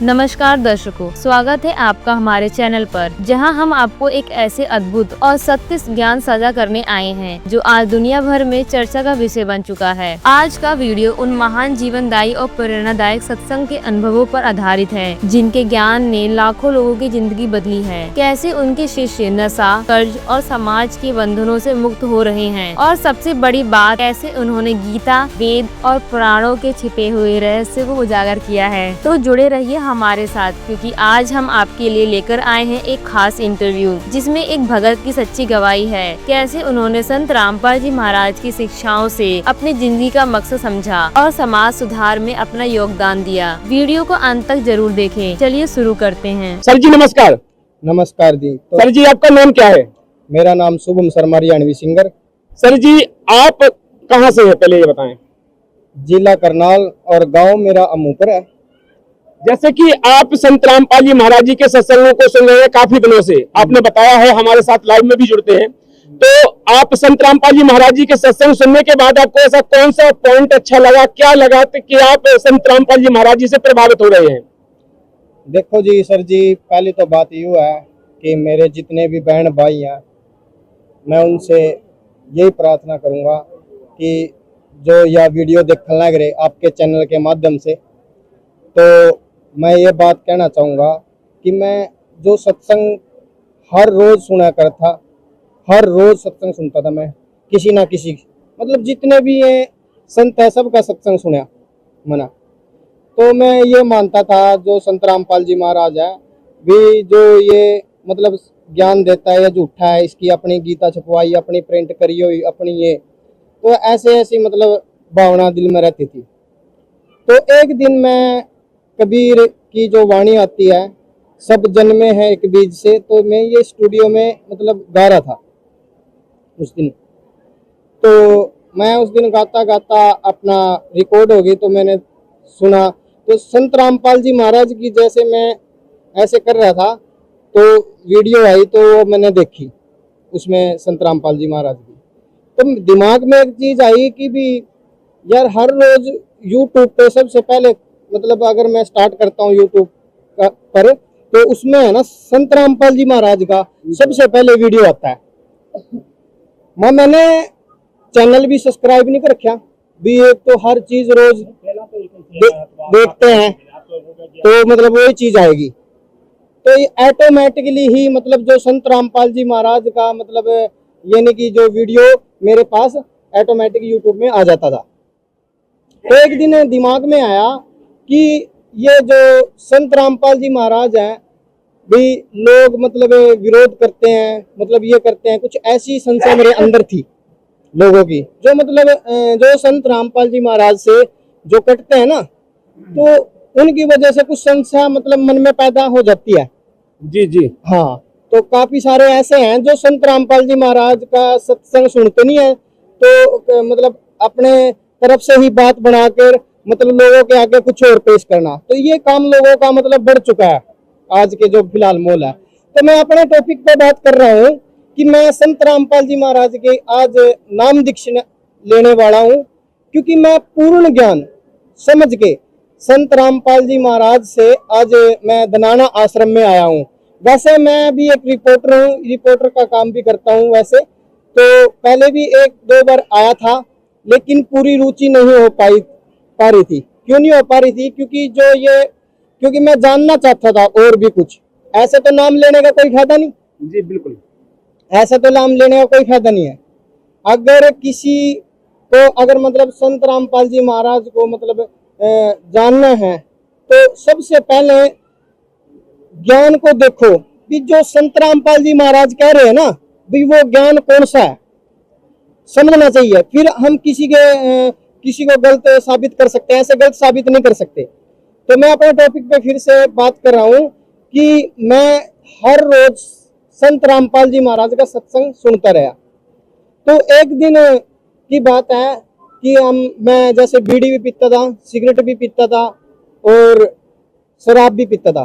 नमस्कार दर्शकों, स्वागत है आपका हमारे चैनल पर, जहां हम आपको एक ऐसे अद्भुत और सत्य ज्ञान साझा करने आए हैं जो आज दुनिया भर में चर्चा का विषय बन चुका है। आज का वीडियो उन महान जीवनदायी और प्रेरणादायक सत्संग के अनुभवों पर आधारित है, जिनके ज्ञान ने लाखों लोगों की जिंदगी बदली है। कैसे उनके शिष्य नशा, कर्ज और समाज के बंधनों से मुक्त हो रहे हैं, और सबसे बड़ी बात, कैसे उन्होंने गीता, वेद और पुराणों के छिपे हुए रहस्य को उजागर किया है। तो जुड़े रहिए हमारे साथ, क्योंकि आज हम आपके लिए लेकर आए हैं एक खास इंटरव्यू, जिसमें एक भगत की सच्ची गवाही है। कैसे उन्होंने संत रामपाल जी महाराज की शिक्षाओं से अपनी जिंदगी का मकसद समझा और समाज सुधार में अपना योगदान दिया। वीडियो को अंत तक जरूर देखें। चलिए शुरू करते हैं। सर जी नमस्कार। नमस्कार जी। तो सर जी आपका नाम क्या है? मेरा नाम शुभम शर्मा, हरियाणवी सिंगर। सर जी आप कहाँ से हैं, पहले ये बताएं। जिला करनाल और गांव मेरा अमूपर है। जैसे कि आप संत रामपाल जी महाराज जी के सत्संगों को सुन रहे हैं काफी दिनों से, आपने बताया है, हमारे साथ लाइव में भी जुड़ते हैं। तो आप संत रामपाल जी महाराज जी के सत्संग सुनने के बाद आपको ऐसा कौन सा पॉइंट अच्छा लगा, क्या लगा कि आप संत रामपाल जी महाराज जी से प्रभावित हो रहे हैं? देखो जी सर जी, पहली तो बात यूँ है कि मेरे जितने भी बहन भाई हैं, मैं उनसे यही प्रार्थना करूँगा कि जो यह वीडियो देखने लग रहे आपके चैनल के माध्यम से, तो मैं ये बात कहना चाहूँगा कि मैं जो सत्संग हर रोज़ सुना करता, हर रोज़ सत्संग सुनता था मैं, किसी ना किसी, मतलब जितने भी ये संत है सबका सत्संग सुना मना। तो मैं ये मानता था जो संत रामपाल जी महाराज है भी, जो ये मतलब ज्ञान देता है या झूठा है, इसकी अपनी गीता छपवाई, अपनी प्रिंट करी हुई अपनी ये, तो ऐसी मतलब भावना दिल में रहती थी। तो एक दिन मैं कबीर की जो वाणी आती है, सब जन्मे हैं एक बीज से, तो मैं ये स्टूडियो में मतलब गा रहा था उस दिन। तो मैं उस दिन गाता गाता अपना रिकॉर्ड हो गई, तो मैंने सुना, तो संत रामपाल जी महाराज की जैसे मैं ऐसे कर रहा था, तो वीडियो आई तो मैंने देखी, उसमें संत रामपाल जी महाराज की। तो दिमाग में एक चीज़ आई कि भी यार हर रोज यूट्यूब पे सबसे पहले, मतलब अगर मैं स्टार्ट करता हूँ यूट्यूब पर, तो उसमें है ना संत रामपाल जी महाराज का सबसे पहले वीडियो आता है। मैंने चैनल भी सब्सक्राइब नहीं कर रखा भी, एक तो हर चीज रोज देखते हैं, तो मतलब वही चीज आएगी। तो ये ऑटोमेटिकली ही मतलब जो संत रामपाल जी महाराज का मतलब यानी कि जो वीडियो मेरे पास ऑटोमेटिक यूट्यूब में आ जाता था। तो एक दिन दिमाग में आया कि ये जो संत रामपाल जी महाराज हैं भी, लोग मतलब विरोध करते हैं, मतलब ये करते हैं, कुछ ऐसी संशय मेरे अंदर थी लोगों की, जो मतलब जो संत रामपाल जी महाराज से जो कटते हैं ना, तो उनकी वजह से कुछ संशय मतलब मन में पैदा हो जाती है। जी जी हाँ, तो काफी सारे ऐसे हैं जो संत रामपाल जी महाराज का सत्संग सुनते नहीं है, तो मतलब अपने तरफ से ही बात बनाकर मतलब लोगों के आगे कुछ और पेश करना, तो ये काम लोगों का मतलब बढ़ चुका है आज के जो फिलहाल मोल है। तो मैं अपने टॉपिक पे बात कर रहा हूँ कि मैं संत रामपाल जी महाराज के आज नाम दीक्षा लेने वाला हूँ, क्योंकि मैं पूर्ण ज्ञान समझ के संत रामपाल जी महाराज से आज मैं धनाना आश्रम में आया हूँ। वैसे मैं भी एक रिपोर्टर हूँ, रिपोर्टर का काम भी करता हूँ वैसे, तो पहले भी एक दो बार आया था, लेकिन पूरी रुचि नहीं हो पा रही थी। क्यों नहीं हो पा रही थी? क्योंकि मैं जानना चाहता था और भी कुछ। ऐसे तो नाम लेने का कोई फायदा नहीं। जी बिल्कुल, ऐसा तो नाम लेने का कोई फायदा नहीं है। अगर किसी को अगर मतलब संत रामपाल जी महाराज को मतलब जानना है, तो सबसे पहले ज्ञान को देखो कि जो संत रामपाल जी महाराज कह रहे हैं ना भी, वो ज्ञान कौन सा है समझना चाहिए। फिर हम किसी को गलत साबित कर सकते हैं, ऐसे गलत साबित नहीं कर सकते। तो मैं अपने टॉपिक पे फिर से बात कर रहा हूँ कि मैं हर रोज संत रामपाल जी महाराज का सत्संग सुनता रहा। तो एक दिन की बात है कि मैं जैसे बीड़ी भी पीता था, सिगरेट भी पीता था और शराब भी पीता था।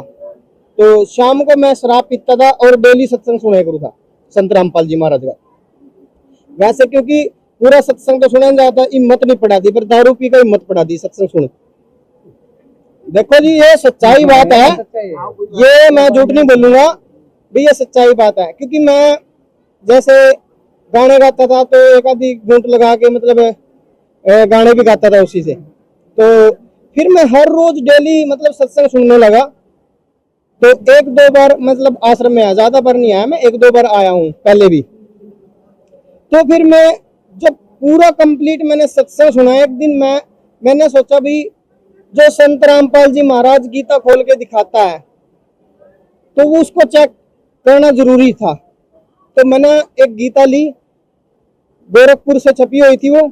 तो शाम को मैं शराब पीता था और डेली सत्संग सुना करूँ था संत रामपाल जी महाराज का। वैसे क्योंकि पूरा सत्संग तो सुना नहीं जाता, हिम्मत नहीं पड़ा दी, पर दारू पी कर हिम्मत पड़ा दी सत्संग सुन। देखो जी, ये सच्चाई बात है, ये मैं झूठ नहीं बोलूंगा भी, ये सच्चाई बात है। क्योंकि मैं जैसे गाने गाता था तो एक आधी घूंट लगा के मतलब गाने भी गाता था उसी से। तो फिर मैं हर रोज डेली मतलब सत्संग सुनने लगा। तो एक दो बार मतलब आश्रम में आया, ज्यादा बार नहीं आया, मैं एक दो बार आया हूँ पहले भी। तो फिर मैं जब पूरा कंप्लीट मैंने सत्संग सुना, एक दिन मैंने सोचा भी जो संत रामपाल जी महाराज गीता खोल के दिखाता है तो वो उसको चेक करना जरूरी था। तो मैंने एक गीता ली, गोरखपुर से छपी हुई थी वो।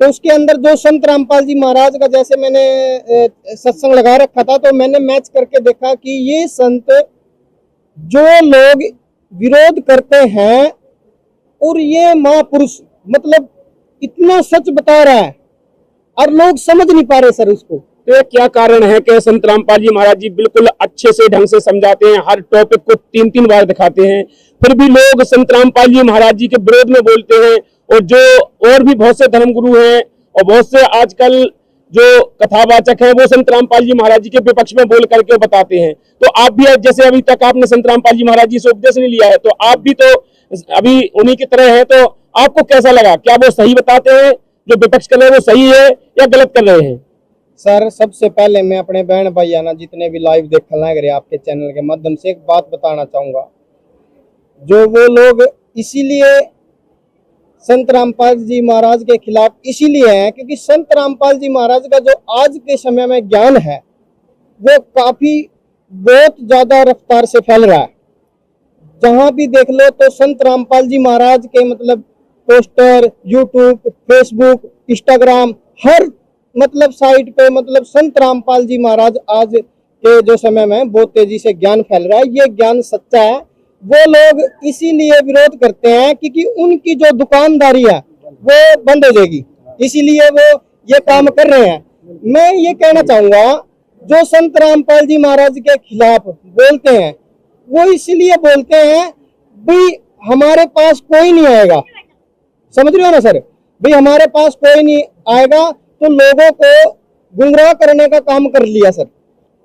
तो उसके अंदर जो संत रामपाल जी महाराज का जैसे मैंने सत्संग लगा रखा था, तो मैंने मैच करके देखा कि ये संत जो लोग विरोध करते हैं और ये महापुरुष मतलब इतना सच बता रहा है और लोग समझ नहीं पा रहे सर उसको। तो ये क्या कारण है कि संत रामपाल जी महाराज जी बिल्कुल अच्छे से ढंग से समझाते हैं, हर टॉपिक को 3-3 बार दिखाते हैं, फिर भी लोग संत रामपाल जी महाराज जी के विरोध में बोलते हैं। और जो और भी बहुत से धर्मगुरु हैं और बहुत से आजकल जो कथावाचक हैं वो संत रामपाल जी महाराज जी के विपक्ष में बोल करके बताते हैं। तो आप भी जैसे अभी तक आपने संत रामपाल जी महाराज जी से उपदेश नहीं लिया है, तो आप भी तो अभी उन्हीं की तरह है, तो आपको कैसा लगा? क्या वो सही बताते हैं, जो विपक्ष कर रहे हैं वो सही है या गलत कर रहे हैं? सर सबसे पहले मैं अपने बहन भाई आना जितने भी लाइव देखने लग रहे आपके चैनल के माध्यम से एक बात बताना चाहूंगा। जो वो लोग इसीलिए संत रामपाल जी महाराज के खिलाफ इसीलिए हैं क्योंकि संत रामपाल जी महाराज का जो आज के समय में ज्ञान है वो काफी बहुत ज्यादा रफ्तार से फैल रहा है। जहां भी देख लो तो संत रामपाल जी महाराज के मतलब पोस्टर, यूट्यूब, फेसबुक, इंस्टाग्राम, हर मतलब साइट पे मतलब संत रामपाल जी महाराज आज के जो समय में बहुत तेजी से ज्ञान फैल रहा है। ये ज्ञान सच्चा है। वो लोग इसीलिए विरोध करते हैं क्योंकि उनकी जो दुकानदारी है वो बंद हो जाएगी, इसीलिए वो ये काम कर रहे हैं। मैं ये कहना चाहूंगा जो संत रामपाल जी महाराज के खिलाफ बोलते हैं वो इसलिए बोलते हैं भाई हमारे पास कोई नहीं आएगा, समझ रहे हो ना सर, भाई हमारे पास कोई नहीं आएगा, तो लोगों को गुमराह करने का काम कर लिया सर।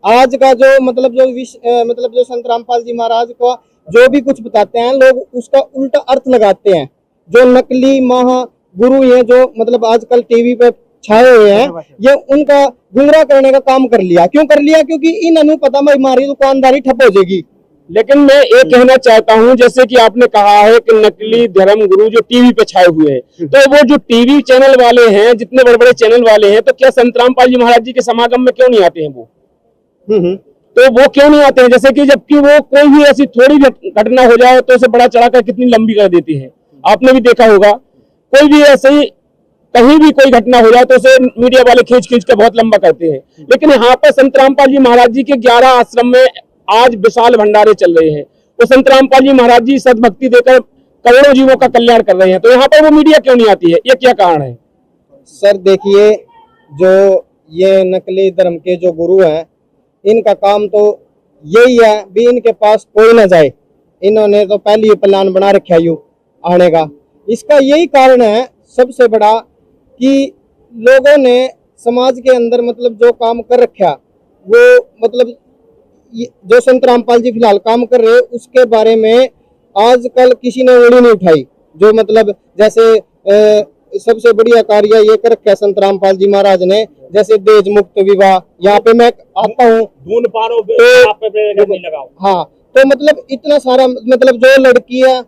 आज का जो मतलब जो संत रामपाल जी महाराज को जो भी कुछ बताते हैं लोग उसका उल्टा अर्थ लगाते हैं। जो नकली महागुरु हैं जो मतलब आजकल टीवी पे छाए हुए हैं, ये उनका गुमराह करने का काम कर लिया। क्यों कर लिया? क्योंकि इन्होंने पता हमारी दुकानदारी ठप हो जाएगी। लेकिन मैं ये कहना चाहता हूं, जैसे कि आपने कहा है कि नकली धर्म गुरु जो टीवी पे छाए हुए हैं, तो वो जो टीवी चैनल वाले हैं, जितने बड़े बड़े चैनल वाले हैं, तो क्या संत रामपाल जी महाराज जी के समागम में क्यों नहीं आते हैं वो? तो वो क्यों नहीं आते हैं? जैसे कि जबकि वो कोई भी ऐसी थोड़ी भी घटना हो जाए तो उसे बड़ा चढ़ाकर कितनी लंबी कर देती है। आपने भी देखा होगा, कोई भी ऐसे ही कहीं भी कोई घटना हो जाए तो उसे मीडिया वाले खींच खींच कर बहुत लंबा करते हैं। लेकिन यहाँ पर संत रामपाल जी महाराज जी के 11 आश्रम में आज विशाल भंडारे चल रहे हैं। तो संत रामपाल जी महाराज जी सद्भक्ति देकर करोड़ों जीवों का कल्याण कर रहे हैं, तो यहाँ पर वो मीडिया क्यों नहीं आती है? ये क्या कारण है? सर देखिए, जो ये नकली धर्म के जो गुरु हैं इनका काम तो यही है भी इनके पास कोई ना जाए। इन्होंने तो पहले ही प्लान बना रखा है आने का। इसका यही कारण है सबसे बड़ा कि लोगों ने समाज के अंदर मतलब जो काम कर रखा वो मतलब जो संत रामपाल जी फिलहाल काम कर रहे उसके बारे में आजकल किसी ने उंगली नहीं उठाई। जो मतलब जैसे सबसे बढ़िया कार्य ये कर रखा है संत रामपाल जी महाराज ने, जैसे दहेज मुक्त विवाह। यहाँ पे मैं आता हूँ हाँ, तो मतलब इतना सारा मतलब जो लड़कियां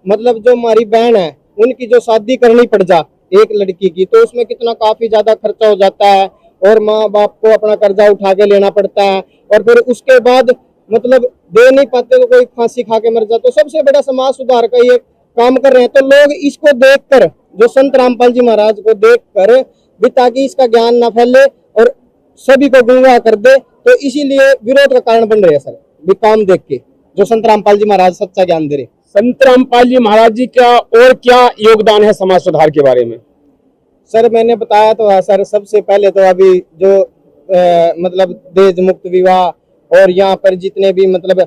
मतलब जो हमारी बहन है उनकी जो शादी करनी पड़ जा एक लड़की की, तो उसमें कितना काफी ज्यादा खर्चा हो जाता है और माँ बाप को अपना कर्जा उठा के लेना पड़ता है और फिर उसके बाद मतलब दे नहीं पाते तो कोई फांसी खा के मर जाता। तो सबसे बड़ा समाज सुधार का ये काम कर रहे हैं। तो लोग इसको देखकर जो संत रामपाल जी महाराज को देखकर भी ताकि इसका ज्ञान ना फैले और सभी को गुमराह कर दे, तो इसीलिए विरोध का कारण बन रहे हैं सर भी काम देख के जो संत रामपाल जी महाराज सच्चा ज्ञान दे रहे। संत रामपाल जी महाराज जी का और क्या योगदान है समाज सुधार के बारे में? सर मैंने बताया तो है सर, सबसे पहले तो अभी जो मतलब दहेज मुक्त विवाह और यहाँ पर जितने भी मतलब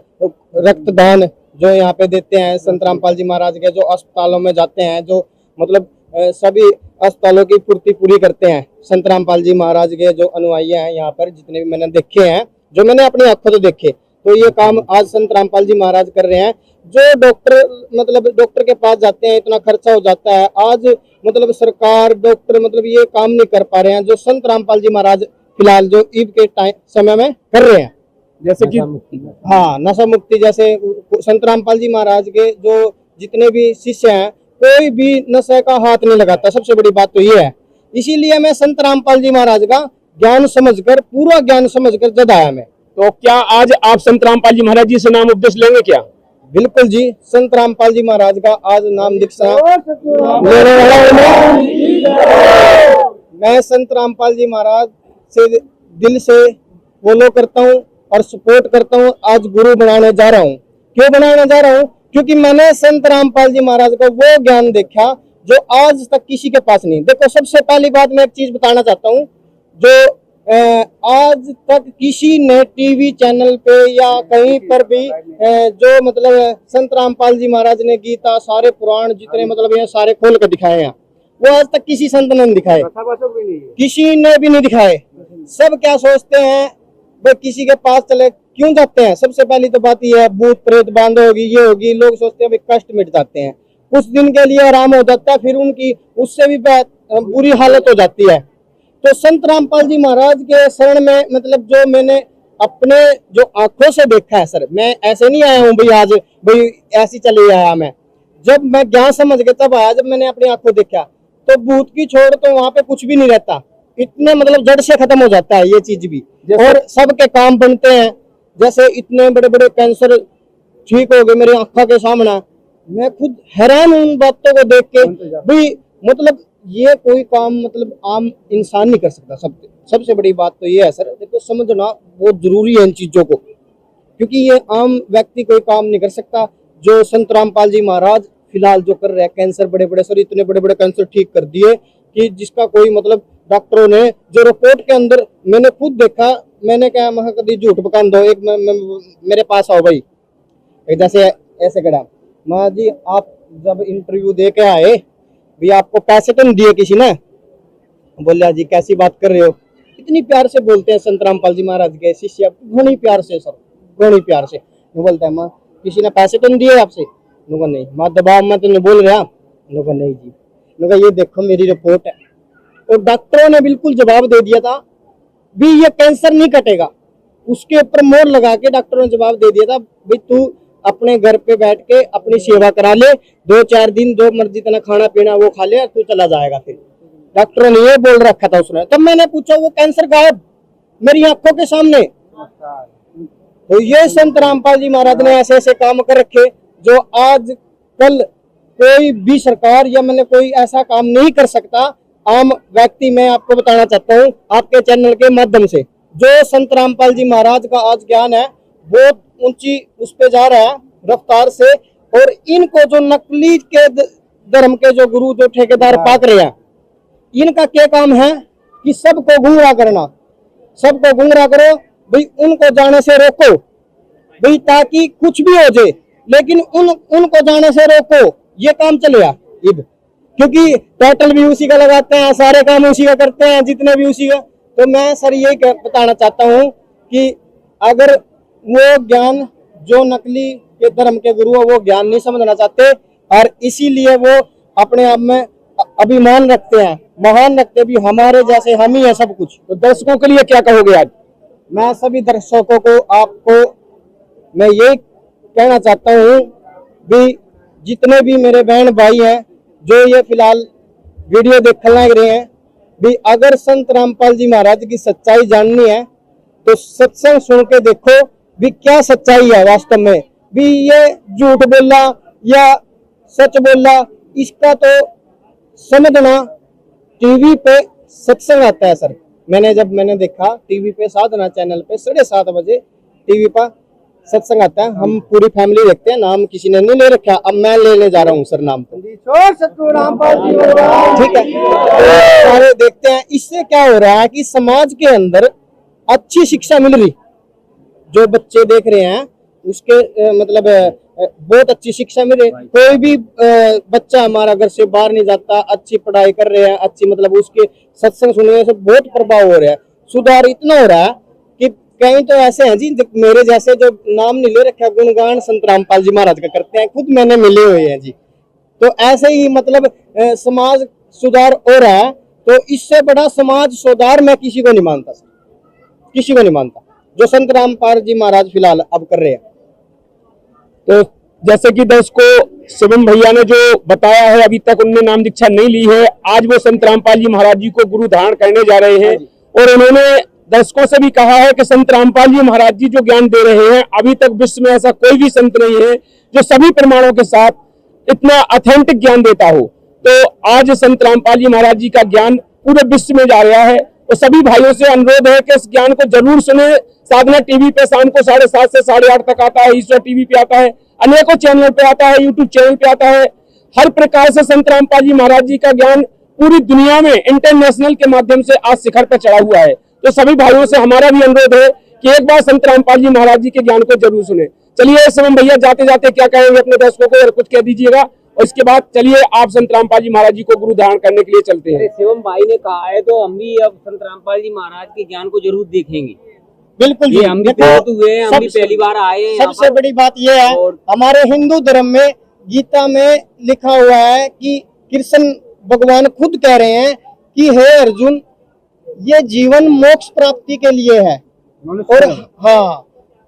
रक्तदान जो यहाँ पे देते हैं संत रामपाल जी महाराज के, जो अस्पतालों में जाते हैं, जो मतलब सभी अस्पतालों की पूर्ति पूरी करते हैं। संत रामपाल जी महाराज के जो अनुयायी हैं यहाँ पर, जितने भी मैंने देखे हैं, जो मैंने अपनी आंखों से देखे, तो ये काम आज संत रामपाल जी महाराज कर रहे हैं। जो डॉक्टर के पास जाते हैं, इतना खर्चा हो जाता है, आज मतलब सरकार, डॉक्टर मतलब ये काम नहीं कर पा रहे हैं जो संत रामपाल जी महाराज फिलहाल जो ईद के समय में कर रहे हैं। जैसे कि हाँ, नशा मुक्ति, जैसे संत रामपाल जी महाराज के जो जितने भी शिष्य हैं, कोई भी नशे का हाथ नहीं लगाता। सबसे बड़ी बात तो ये है। इसीलिए मैं संत रामपाल जी महाराज का ज्ञान समझकर, पूरा ज्ञान समझकर जद आया मैं। तो क्या आज आप संत रामपाल जी महाराज जी से नाम उपदेश लेंगे क्या? बिल्कुल जी, संत रामपाल जी महाराज का आज नाम दीक्षा मैं संत रामपाल जी महाराज से दिल से फॉलो करता हूँ और सपोर्ट करता हूँ। आज गुरु बनाने जा रहा हूँ। क्यों बनाने जा रहा हूँ? क्योंकि मैंने संत रामपाल जी महाराज का वो ज्ञान देखा जो आज तक किसी के पास नहीं। देखो, सबसे पहली बात मैं एक चीज बताना चाहता हूँ, जो आज तक किसी ने टीवी चैनल पे या कहीं पर भी जो मतलब संत रामपाल जी महाराज ने गीता, सारे पुराण जितने मतलब ये सारे खोल कर दिखाए हैं, वो आज तक किसी संत ने नहीं दिखाए, किसी ने भी नहीं दिखाए। सब क्या सोचते हैं भाई, किसी के पास चले क्यों जाते हैं? सबसे पहली तो बात यह है, भूत प्रेत बांध होगी, ये होगी, लोग सोचते हैं भाई कष्ट मिट जाते हैं, कुछ दिन के लिए आराम हो जाता है, फिर उनकी उससे भी बुरी हालत हो जाती है। तो संत रामपाल जी महाराज के शरण में मतलब जो मैंने अपने जो आंखों से देखा है सर, मैं ऐसे नहीं आया हूँ भाई आज भाई ऐसी चले आया। मैं जब मैं ज्ञान समझ के तब आया, जब मैंने अपनी आंखों देखा, तो भूत की छोड़ तो वहां पे कुछ भी नहीं रहता, इतने मतलब जड़ से खत्म हो जाता है ये चीज भी, और सबके काम बनते हैं। जैसे इतने बड़े बड़े कैंसर ठीक हो गए मेरी आंखों के सामने, मैं खुद हैरान हूँ उन बातों को देख के भाई, मतलब ये कोई काम मतलब आम इंसान नहीं कर सकता। सबसे बड़ी बात तो ये है सर, देखो समझना बहुत जरूरी है इन चीजों को, क्योंकि ये आम व्यक्ति कोई काम नहीं कर सकता जो संत रामपाल जी महाराज फिलहाल जो कर रहे हैं। कैंसर बड़े बड़े सर, इतने बड़े बड़े कैंसर ठीक कर दिए कि जिसका कोई मतलब डॉक्टरों ने जो रिपोर्ट के अंदर मैंने खुद देखा, मैंने कहा मैं कभी झूठ बकान दो, एक मेरे पास आओ भाई, एक जैसे ऐसे कड़ा माँ जी, आप जब इंटरव्यू दे के आए भी आपको पैसे तो नहीं दिए किसी ने? बोलिया जी कैसी बात कर रहे हो, इतनी प्यार से बोलते हैं संत रामपाल जी महाराज के शिष्य, घनी प्यार से सर, घनी प्यार से बोलता है, माँ किसी ने पैसे तो नहीं दिए आपसे? नहीं। माँ दबाव में तो नहीं बोल रहा? नहीं जी। ये देखो मेरी रिपोर्ट है। और डॉक्टरों ने बिल्कुल जवाब दे दिया था भी ये कैंसर नहीं कटेगा, उसके ऊपर मोहर लगा के डॉक्टरों ने जवाब दे दिया था भाई तू अपने घर पे बैठ के अपनी सेवा करा ले, 2-4 दिन जो मर्जी तना खाना पीना वो खा ले, तू चला जाएगा। फिर डॉक्टरों ने ये बोल रखा था उसने। तब मैंने पूछा वो कैंसर गायब मेरी आंखों के सामने। तो ये संत रामपाल जी महाराज ने ऐसे ऐसे काम कर रखे जो आज कल कोई भी सरकार या मैंने कोई ऐसा काम नहीं कर सकता। आम व्यक्ति मैं आपको बताना चाहता हूँ आपके चैनल के माध्यम से, जो संत रामपाल जी महाराज का आज ज्ञान है बहुत ऊंची उस पे जा रहा है रफ्तार से। और इनको जो नकली के धर्म के जो गुरु जो ठेकेदार पाक रहे हैं, इनका क्या काम है कि सबको गुमराह करना, सबको गुमराह करो भाई, उनको जाने से रोको भाई, ताकि कुछ भी हो जाए लेकिन उनको जाने से रोको, ये काम चलेगा इब, क्योंकि टाइटल भी उसी का लगाते हैं, सारे काम उसी का करते हैं, जितने भी उसी का। तो मैं सर यही बताना चाहता हूँ कि अगर वो ज्ञान जो नकली के धर्म के गुरु है वो ज्ञान नहीं समझना चाहते और इसीलिए वो अपने आप में अभिमान रखते हैं, महान रखते भी हमारे जैसे हम ही है सब कुछ। तो दर्शकों के लिए क्या कहोगे आज? मैं सभी दर्शकों को आपको मैं ये कहना चाहता हूँ भी जितने भी मेरे बहन भाई हैं जो ये फिलहाल वीडियो देखने लग रहे हैं भी, अगर संत रामपाल जी महाराज की सच्चाई जाननी है तो सत्संग सुन के देखो भी क्या सच्चाई है वास्तव में भी, ये झूठ बोला या सच बोला इसका तो समझना। टीवी पे सत्संग आता है सर, मैंने देखा टीवी पे साधना चैनल पे 7:30 बजे टीवी पर सत्संग आता है, हम पूरी फैमिली देखते हैं, नाम किसी ने नहीं ले रखा, अब मैं लेने जा रहा हूँ सर नाम तो, ठीक है, सारे देखते हैं। इससे क्या हो रहा है कि समाज के अंदर अच्छी शिक्षा मिल रही, जो बच्चे देख रहे हैं उसके मतलब बहुत अच्छी शिक्षा मिले। कोई भी बच्चा हमारा घर से बाहर नहीं जाता, अच्छी पढ़ाई कर रहे हैं, अच्छी मतलब उसके सत्संग सुनने से बहुत प्रभाव हो रहा है, सुधार इतना हो रहा है कि कहीं तो ऐसे हैं जी मेरे जैसे जो नाम नहीं ले रखा गुणगान संत रामपाल जी महाराज का करते हैं, खुद मैंने मिले हुए हैं जी। तो ऐसे ही मतलब समाज सुधार हो रहा है, तो इससे बड़ा समाज सुधार मैं किसी को नहीं मानता, किसी को नहीं मानता जो संत रामपाल जी महाराज फिलहाल अब कर रहे हैं। तो जैसे कि दर्शकों शिवम भैया ने जो बताया है, अभी तक उनने नाम दीक्षा नहीं ली है, आज वो संत रामपाल जी महाराज जी को गुरु धारण करने जा रहे हैं। और उन्होंने दर्शकों से भी कहा है कि संत रामपाल जी महाराज जी जो ज्ञान दे रहे हैं, अभी तक विश्व में ऐसा कोई भी संत नहीं है जो सभी प्रमाणों के साथ इतना ऑथेंटिक ज्ञान देता हो। तो आज संत रामपाल जी महाराज जी का ज्ञान पूरे विश्व में जा रहा है, और सभी भाइयों से अनुरोध है कि इस ज्ञान को जरूर सुने। साधना टीवी पे शाम को 7:30 से 8:30 तक आता है, ईश्वर टीवी पे आता है, अनेकों चैनल पे आता है, यूट्यूब चैनल पे आता है। हर प्रकार से संत रामपाल जी महाराज जी का ज्ञान पूरी दुनिया में इंटरनेशनल के माध्यम से आज शिखर पर चढ़ा हुआ है। तो सभी भाइयों से हमारा भी अनुरोध है कि एक बार संत रामपाल जी महाराज जी के ज्ञान को जरूर सुने। चलिए शिवम भैया जाते जाते क्या कहेंगे अपने दर्शकों को, और कुछ कह दीजिएगा, और इसके बाद चलिए आप संत रामपाल जी महाराज जी को गुरु धारण करने के लिए चलते हैं। शिवम भाई ने कहा है तो हम भी अब संत रामपाल जी महाराज के ज्ञान को जरूर देखेंगे। बिल्कुल ये हम भी बहुत हुए हैं, हम भी पहली बार आए हैं। सबसे बड़ी बात यह है, हमारे हिंदू धर्म में गीता में लिखा हुआ है कि कृष्ण भगवान खुद कह रहे हैं कि हे अर्जुन, ये जीवन मोक्ष प्राप्ति के लिए है, और हाँ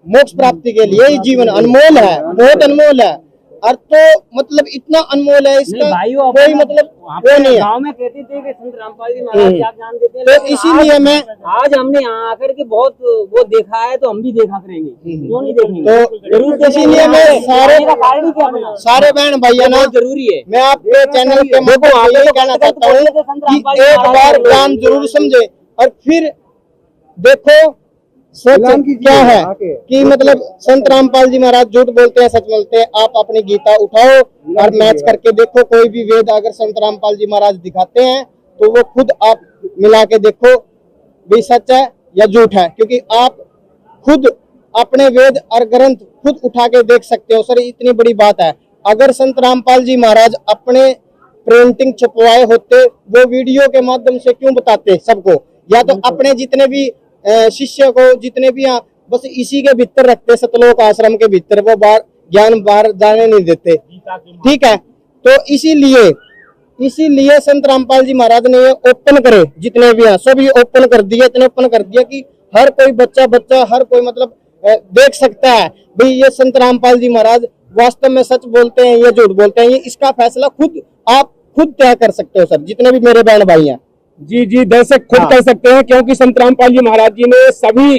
मोक्ष प्राप्ति के लिए ये जीवन अनमोल है, बहुत अनमोल है। और तो मतलब इतना अनमोल है इसका कोई मतलब वो नहीं है। गाँव में कहते थे कि संत रामपाल जी महाराज क्या ज्ञान देते हैं, तो इसीलिए मैं आज हमने यहाँ आकर के बहुत वो देखा है, तो हम भी देखा करेंगे, क्यों नहीं देखेंगे। तो जरूर इसीलिए मैं सारे बहन भैया ना जरूरी है। मैं आपके चैनल के माध्यम से यही कहना चाहता हूँ कि एक बार ज्ञान जरूर समझे, और फिर देखो सच क्या है कि मतलब संत रामपाल जी महाराज झूठ बोलते हैं सच बोलते हैं। आप अपनी गीता उठाओ और मैच करके देखो, कोई भी वेद अगर संत रामपाल जी महाराज दिखाते हैं तो वो खुद आप मिला के देखो भी सच है या झूठ है, क्योंकि आप खुद अपने वेद और ग्रंथ खुद उठा के देख सकते हो। सर इतनी बड़ी बात है, अगर संत रामपाल जी महाराज अपने प्रिंटिंग छपवाए होते, वो वीडियो के माध्यम से क्यों बताते सबको, या तो अपने जितने भी शिष्य को जितने भी बस इसी के भीतर रखते, सतलोक आश्रम के भीतर, वो बाहर ज्ञान बाहर जाने नहीं देते, ठीक है। तो इसीलिए संत रामपाल जी महाराज ने ये ओपन करे, जितने भी हैं सभी ओपन कर दिया, इतने ओपन कर दिया कि हर कोई बच्चा हर कोई मतलब देख सकता है भाई ये संत रामपाल जी महाराज वास्तव में सच बोलते हैं या झूठ बोलते हैं। ये इसका फैसला खुद आप खुद तय कर सकते हो सर, जितने भी मेरे बहन भाई हैं। जी जी दर्शक खुद कर सकते हैं, क्योंकि संत रामपाल जी महाराज जी ने सभी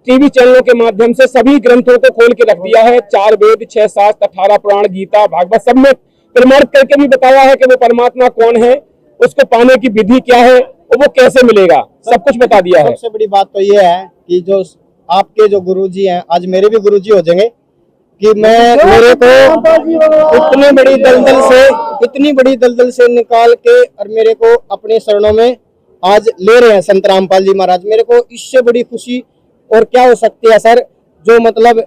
टीवी चैनलों के माध्यम से सभी ग्रंथों को खोल के रख दिया है। 4 वेद, 6 शास्त्र, 18 पुराण, गीता, भागवत, सब में प्रमाण करके भी बताया है कि वो परमात्मा कौन है, उसको पाने की विधि क्या है और वो कैसे मिलेगा, सब कुछ बता दिया है। सबसे बड़ी बात तो ये है कि जो आपके जो गुरुजी हैं, आज मेरे भी गुरुजी हो जाएंगे, कि मेरे को इतनी बड़ी दलदल से निकाल के और मेरे को अपने शरणों में आज ले रहे हैं संत रामपाल जी महाराज। मेरे को इससे बड़ी खुशी और क्या हो सकती है सर, जो मतलब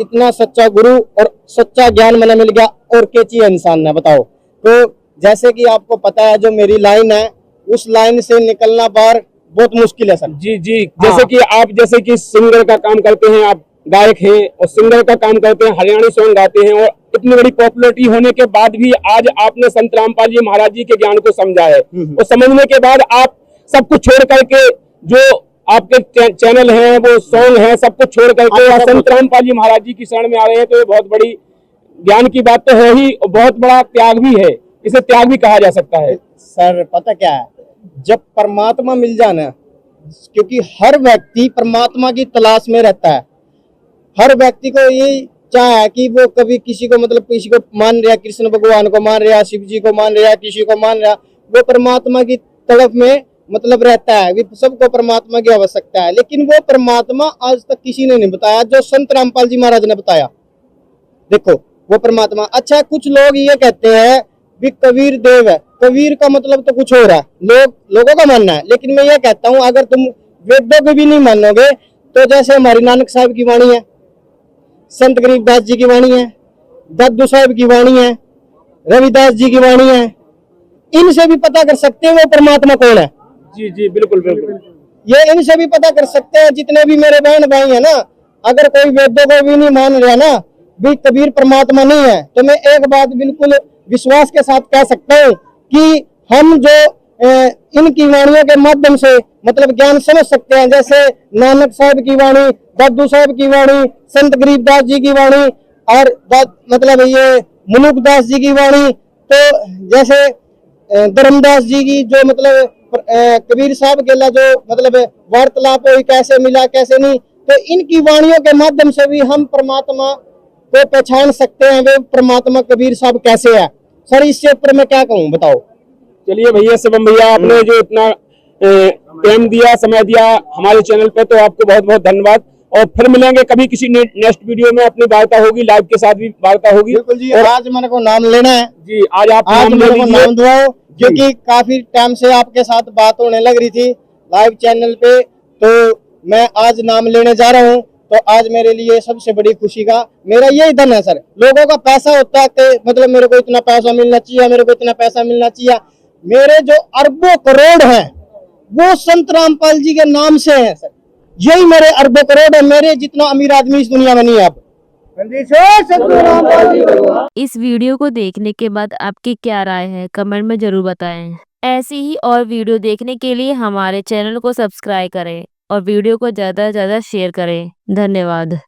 इतना सच्चा गुरु और सच्चा ज्ञान मैंने मिल गया, और क्या चाहिए इंसान ने बताओ। तो जैसे कि आपको पता है जो मेरी लाइन है, उस लाइन से निकलना बाहर बहुत मुश्किल है सर। जी जी जैसे कि आप जैसे कि सिंगर का काम करते हैं, आप गायक हैं और सिंगर का काम करते हैं, हरियाणवी सॉन्ग गाते हैं, और इतनी बड़ी पॉपुलैरिटी होने के बाद भी आज आपने संत रामपाल जी महाराज जी के ज्ञान को समझा है, और समझने के बाद आप सब कुछ छोड़ करके जो आपके चैनल हैं, वो सॉन्ग हैं, सब कुछ छोड़ करके संत रामपाल जी महाराज जी की शरण में आ रहे हैं। तो ये बहुत बड़ी ज्ञान की बात तो है ही, और बहुत बड़ा त्याग भी है, इसे त्याग भी कहा जा सकता है। सर पता क्या है, जब परमात्मा मिल जाना, क्योंकि हर व्यक्ति परमात्मा की तलाश में रहता है, हर व्यक्ति को ये चाह है कि वो कभी किसी को मतलब किसी को मान रहा, कृष्ण भगवान को मान रहा, शिव जी को मान रहा, किसी को मान रहा, वो परमात्मा की तरफ में मतलब रहता है, सबको परमात्मा की आवश्यकता है। लेकिन वो परमात्मा आज तक किसी ने नहीं बताया जो संत रामपाल जी महाराज ने बताया। देखो वो परमात्मा, अच्छा कुछ लोग ये कहते हैं भी कबीर देव है, कबीर का मतलब तो कुछ हो रहा है, लोगों का मानना है। लेकिन मैं ये कहता हूँ अगर तुम वेदों को भी नहीं मानोगे तो जैसे हमारी नानक साहब की वाणी है, संत गरीबदास जी की वाणी है, दादू साहब की वाणी है, रविदास जी की वाणी है, इनसे भी पता कर सकते हैं वो परमात्मा कौन है। जी जी बिल्कुल बिल्कुल। ये इनसे भी पता कर सकते हैं, जितने भी मेरे बहन भाई है ना। अगर कोई वेदों को भी नहीं मान रहा ना, भी कबीर परमात्मा नहीं है, तो मैं एक बात बिल्कुल विश्वास के साथ कह सकता हूँ कि हम जो इनकी वाणियों के माध्यम से मतलब ज्ञान समझ सकते हैं, जैसे नानक साहब की वाणी, दादू साहब की वाणी, संत गरीबदास जी की वाणी और मतलब ये मुनुकदास जी की वाणी, तो जैसे धर्मदास जी की जो मतलब कबीर साहब के ला जो मतलब वार्तालाप हुई, कैसे मिला कैसे नहीं, तो इनकी वाणियों के माध्यम से भी हम परमात्मा को पहचान सकते हैं, वे परमात्मा कबीर साहब कैसे है। सर इससे ऊपर मैं क्या कहूँ बताओ। चलिए भैया शिवम भैया, आपने जो इतना टाइम दिया, समय दिया हमारे चैनल पे, तो आपको बहुत बहुत धन्यवाद। और फिर मिलेंगे कभी किसी नेक्स्ट वीडियो में, अपनी वार्ता होगी, लाइव के साथ भी वार्ता होगी। बिल्कुल जी। और आज मेरे को नाम लेना है जी, आज आप आज नाम ले मेरे को लीजिए। नाम दुआओ, क्योंकि काफी टाइम से आपके साथ बात होने लग रही थी लाइव चैनल पे, तो मैं आज नाम लेने जा रहा हूँ। तो आज मेरे लिए सबसे बड़ी खुशी का मेरा यही धन है सर। लोगों का पैसा होता है कि मतलब मेरे को इतना पैसा मिलना चाहिए, मेरे को इतना पैसा मिलना चाहिए। मेरे जो अरबों करोड़ हैं वो संत रामपाल जी के नाम से है सर। यही मेरे अरबों करोड़ है। मेरे जितना अमीर आदमी इस दुनिया में नहीं है अब। इस वीडियो को देखने के बाद आपकी क्या राय है, कमेंट में जरूर बताएं। ऐसी ही और वीडियो देखने के लिए हमारे चैनल को सब्सक्राइब करें और वीडियो को ज़्यादा से ज़्यादा शेयर करें। धन्यवाद।